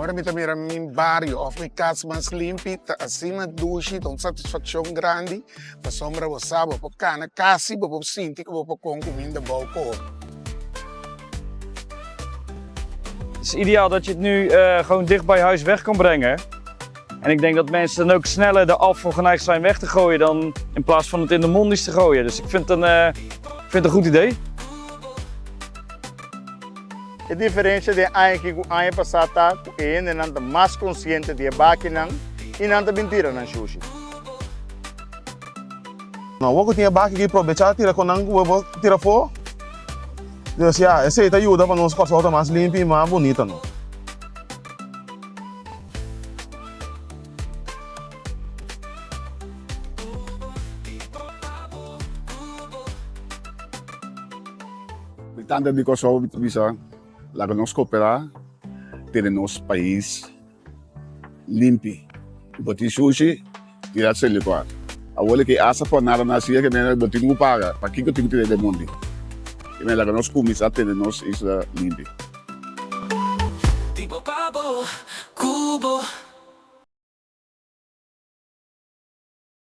Agora me também era meu barrio, of casa mais limpo, assim na ducha, então satisfação grande, para sombra você sabe, para cana, casi, para sentir que vou para comida boa. Het is ideaal dat je het nu gewoon dicht bij huis weg kan brengen. En ik denk dat mensen dan ook sneller de afval geneigd zijn weg te gooien dan in plaats van het in de mondi's te gooien. Dus ik vind het een goed idee. A diferença de que o ano passado é ainda mais consciente de máquina e não mentira na sushi. Não, eu tinha baki que aproveitar tira com não tira fora. Dus ja, essa aí ajuda para nós cortar mais limpo e mais bonita, não. Tanta de coisa bisa, lá que nós cooperar, ter nosso país limpo. Botar sushi, tirar se liquar. Agora que essa por nada nascia que nem botar não paga, para que eu tenho que ter de mundo. E lá que nós começar a ter nossa isla limpa. Tipo Pablo, Cubo.